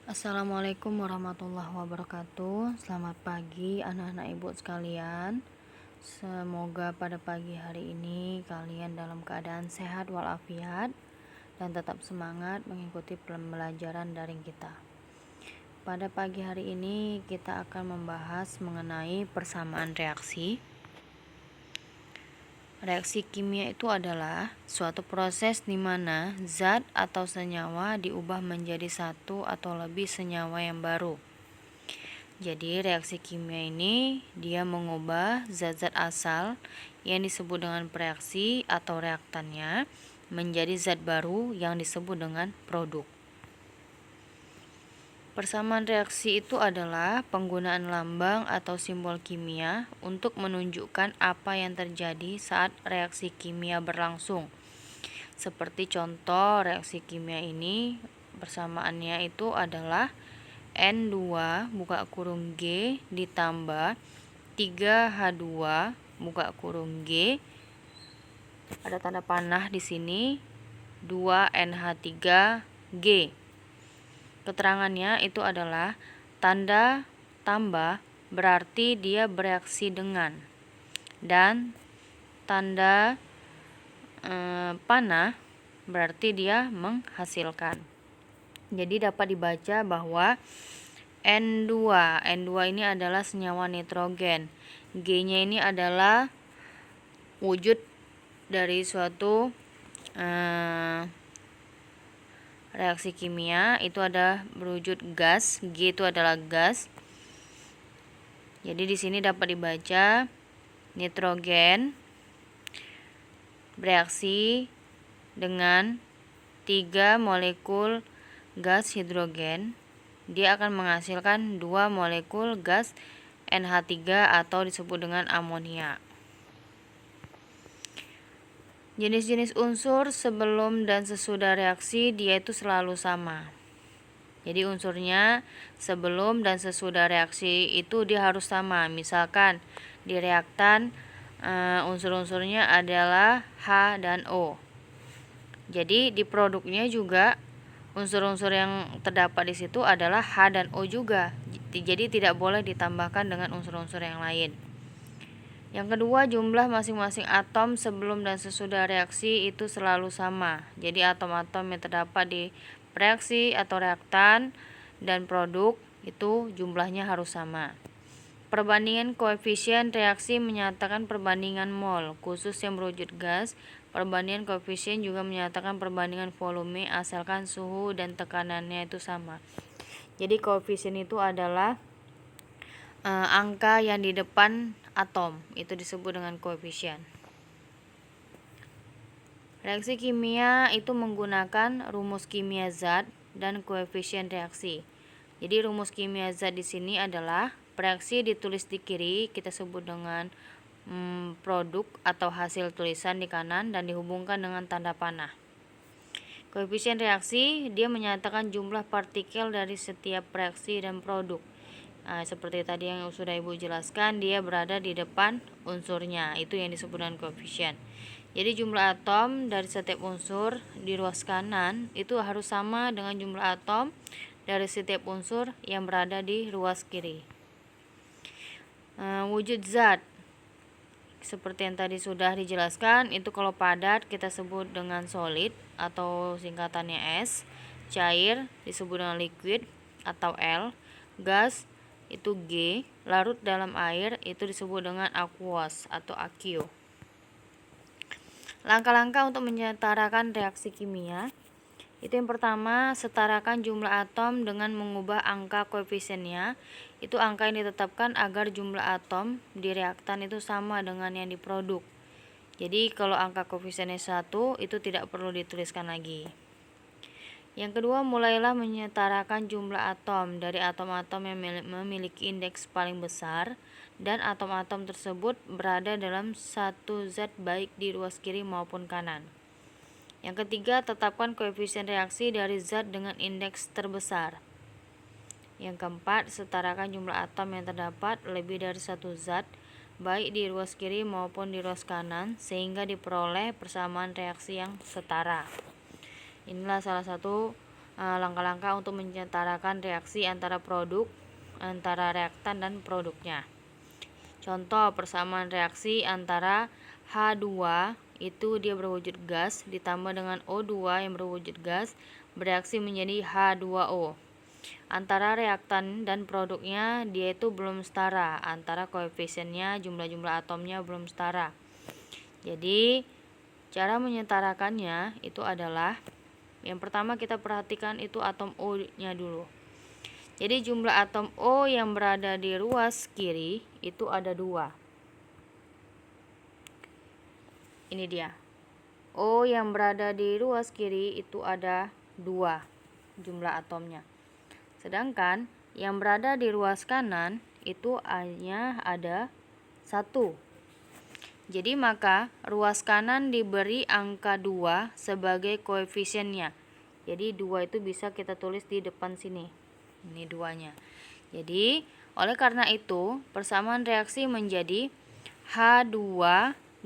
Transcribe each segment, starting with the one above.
Assalamualaikum warahmatullahi wabarakatuh. Selamat pagi anak-anak ibu sekalian. Semoga pada pagi hari ini kalian dalam keadaan sehat walafiat dan tetap semangat mengikuti pembelajaran daring kita. Pada pagi hari ini kita akan membahas mengenai persamaan reaksi. Reaksi kimia itu adalah suatu proses di mana zat atau senyawa diubah menjadi satu atau lebih senyawa yang baru. Jadi reaksi kimia ini dia mengubah zat-zat asal yang disebut dengan preaksi atau reaktannya menjadi zat baru yang disebut dengan produk. Persamaan reaksi itu adalah penggunaan lambang atau simbol kimia untuk menunjukkan apa yang terjadi saat reaksi kimia berlangsung. Seperti contoh reaksi kimia ini, persamaannya itu adalah N2 buka kurung G ditambah 3H2 buka kurung G. Ada tanda panah di sini 2NH3G. Keterangannya itu adalah tanda tambah berarti dia bereaksi dengan, dan tanda panah berarti dia menghasilkan. Jadi dapat dibaca bahwa N2 ini adalah senyawa nitrogen. G-nya ini adalah wujud dari suatu reaksi kimia, itu ada berwujud gas. G itu adalah gas. Jadi di sini dapat dibaca nitrogen bereaksi dengan 3 molekul gas hidrogen, dia akan menghasilkan 2 molekul gas NH3 atau disebut dengan amonia. Jenis-jenis unsur sebelum dan sesudah reaksi dia itu selalu sama. Jadi unsurnya sebelum dan sesudah reaksi itu dia harus sama. Misalkan di reaktan unsur-unsurnya adalah H dan O. Jadi di produknya juga unsur-unsur yang terdapat di situ adalah H dan O juga. Jadi tidak boleh ditambahkan dengan unsur-unsur yang lain. Yang kedua, jumlah masing-masing atom sebelum dan sesudah reaksi itu selalu sama. Jadi atom-atom yang terdapat di reaksi atau reaktan dan produk itu jumlahnya harus sama. Perbandingan koefisien reaksi menyatakan perbandingan mol, khusus yang berwujud gas. Perbandingan koefisien juga menyatakan perbandingan volume asalkan suhu dan tekanannya itu sama. Jadi koefisien itu adalah angka yang di depan atom, itu disebut dengan koefisien. Reaksi kimia itu menggunakan rumus kimia zat dan koefisien reaksi. Jadi rumus kimia zat di sini adalah reaksi ditulis di kiri, kita sebut dengan produk atau hasil tulisan di kanan dan dihubungkan dengan tanda panah. Koefisien reaksi dia menyatakan jumlah partikel dari setiap reaksi dan produk. Seperti tadi yang sudah Ibu jelaskan, dia berada di depan unsurnya, itu yang disebut dengan koefisien. Jadi jumlah atom dari setiap unsur di ruas kanan itu harus sama dengan jumlah atom dari setiap unsur yang berada di ruas kiri. Wujud zat seperti yang tadi sudah dijelaskan, itu kalau padat kita sebut dengan solid atau singkatannya S, cair disebut dengan liquid atau L, gas itu G, larut dalam air itu disebut dengan aqueous atau aqueous. Langkah-langkah untuk menyetarakan reaksi kimia, itu yang pertama, setarakan jumlah atom dengan mengubah angka koefisiennya. Itu angka yang ditetapkan agar jumlah atom di reaktan itu sama dengan yang di produk. Jadi kalau angka koefisiennya 1 itu tidak perlu dituliskan lagi. Yang kedua, mulailah menyetarakan jumlah atom dari atom-atom yang memiliki indeks paling besar dan atom-atom tersebut berada dalam satu zat baik di ruas kiri maupun kanan. Yang ketiga, tetapkan koefisien reaksi dari zat dengan indeks terbesar. Yang keempat, setarakan jumlah atom yang terdapat lebih dari satu zat baik di ruas kiri maupun di ruas kanan sehingga diperoleh persamaan reaksi yang setara. Inilah salah satu langkah-langkah untuk menyetarakan reaksi antara reaktan dan produknya. Contoh persamaan reaksi antara H2 itu dia berwujud gas ditambah dengan O2 yang berwujud gas bereaksi menjadi H2O. Antara reaktan dan produknya dia itu belum setara, antara koefisiennya, jumlah-jumlah atomnya belum setara. Jadi cara menyetarakannya itu adalah yang pertama kita perhatikan itu atom O-nya dulu. Jadi jumlah atom O yang berada di ruas kiri itu ada 2. Ini dia. O yang berada di ruas kiri itu ada 2 jumlah atomnya. Sedangkan yang berada di ruas kanan itu hanya ada 1. Jadi maka ruas kanan diberi angka 2 sebagai koefisiennya. Jadi 2 itu bisa kita tulis di depan sini. Ini 2-nya. Jadi oleh karena itu persamaan reaksi menjadi H2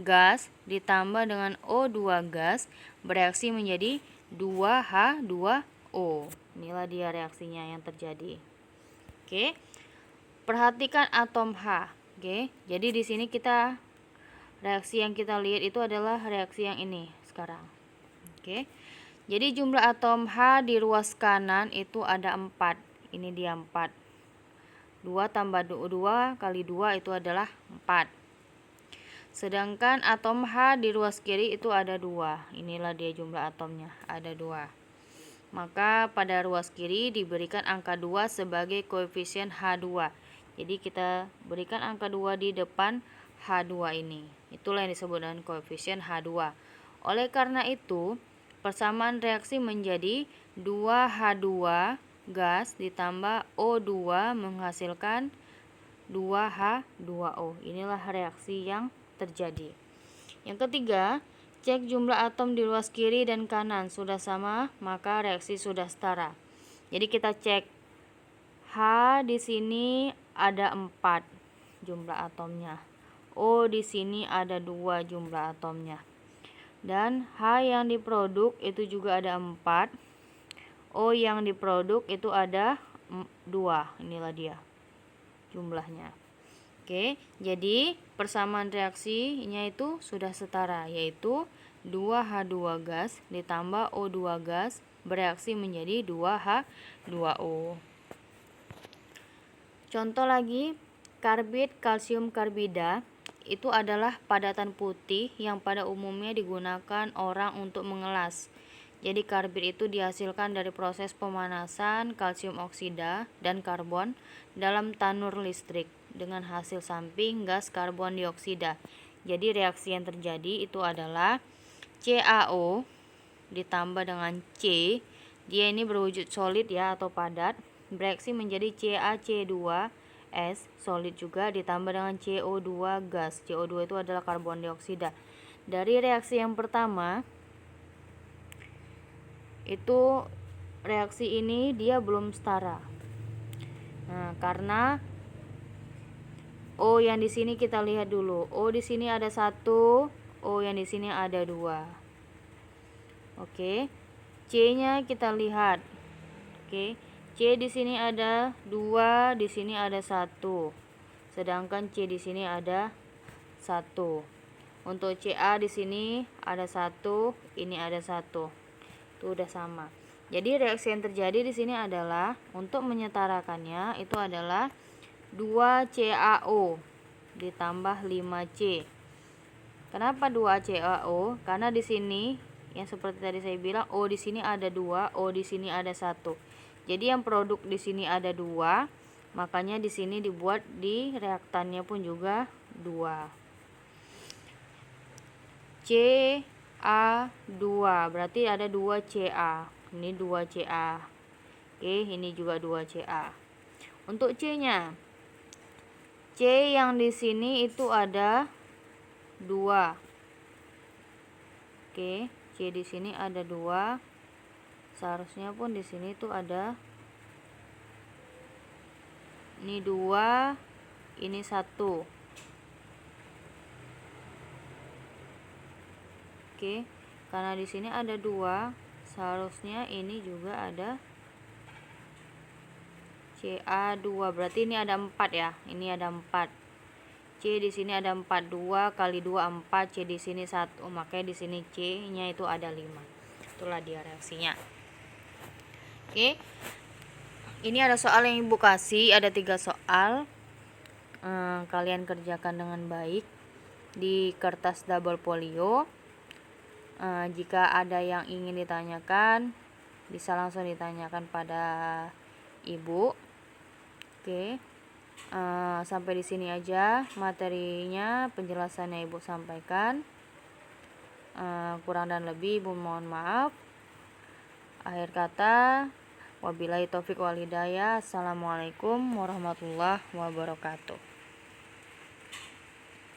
gas ditambah dengan O2 gas bereaksi menjadi 2H2O. Inilah dia reaksinya yang terjadi. Oke. Perhatikan atom H. Oke. Jadi di sini reaksi yang kita lihat itu adalah reaksi yang ini sekarang. Oke. Jadi jumlah atom H di ruas kanan itu ada 4. Ini dia 4. 2 tambah 2 kali 2 itu adalah 4. Sedangkan atom H di ruas kiri itu ada 2. Inilah dia jumlah atomnya, ada 2. Maka pada ruas kiri diberikan angka 2 sebagai koefisien H2. Jadi kita berikan angka 2 di depan H2 ini. Itulah yang disebut dengan koefisien H2. Oleh karena itu, persamaan reaksi menjadi 2H2 gas ditambah O2 menghasilkan 2H2O. Inilah reaksi yang terjadi. Yang ketiga, cek jumlah atom di ruas kiri dan kanan sudah sama, maka reaksi sudah setara. Jadi kita cek H di sini ada 4 jumlah atomnya. O di sini ada 2 jumlah atomnya. Dan H yang diproduk itu juga ada 4. O yang diproduk itu ada 2. Inilah dia jumlahnya. Oke, jadi persamaan reaksinya itu sudah setara, yaitu 2H2 gas ditambah O2 gas bereaksi menjadi 2H2O. Contoh lagi, karbid kalsium karbida itu adalah padatan putih yang pada umumnya digunakan orang untuk mengelas. Jadi karbid itu dihasilkan dari proses pemanasan kalsium oksida dan karbon dalam tanur listrik dengan hasil samping gas karbon dioksida. Jadi reaksi yang terjadi itu adalah CaO ditambah dengan C. Dia ini berwujud solid ya atau padat, bereaksi menjadi CaC2S solid juga ditambah dengan CO2 gas. CO2 itu adalah karbon dioksida. Dari reaksi yang pertama itu reaksi ini dia belum setara. Nah, karena O yang di sini kita lihat dulu. O di sini ada 1, O yang di sini ada 2. Oke. C-nya kita lihat. Oke. C di sini ada 2, di sini ada 1. Sedangkan C di sini ada 1. Untuk Ca di sini ada 1, ini ada 1. Itu udah sama. Jadi reaksi yang terjadi di sini adalah untuk menyetarakannya itu adalah 2CaO ditambah 5C. Kenapa 2CaO? Karena di sini yang seperti tadi saya bilang O di sini ada 2, O di sini ada 1. Jadi yang produk di sini ada 2, makanya di sini dibuat di reaktannya pun juga 2. Ca2 berarti ada 2Ca. Ini 2Ca. Oke, ini juga 2Ca. Untuk C-nya, C yang di sini itu ada 2. Oke, C di sini ada 2. Seharusnya pun di sini tuh ada ini 2, ini 1. Oke, karena di sini ada 2, seharusnya ini juga ada CA2 berarti ini ada 4 ya. Ini ada 4. C di sini ada 4, 2 kali 2 4, C di sini 1. Makanya di sini C-nya itu ada 5. Itulah dia reaksinya. Oke. Ini ada soal yang Ibu kasih, ada 3 soal. Kalian kerjakan dengan baik di kertas double folio. Jika ada yang ingin ditanyakan, bisa langsung ditanyakan pada Ibu. Oke. Sampai di sini aja materinya, penjelasannya Ibu sampaikan. Kurang dan lebih Ibu mohon maaf. Akhir kata, wabillahi taufik wal hidayah. Assalamualaikum warahmatullahi wabarakatuh.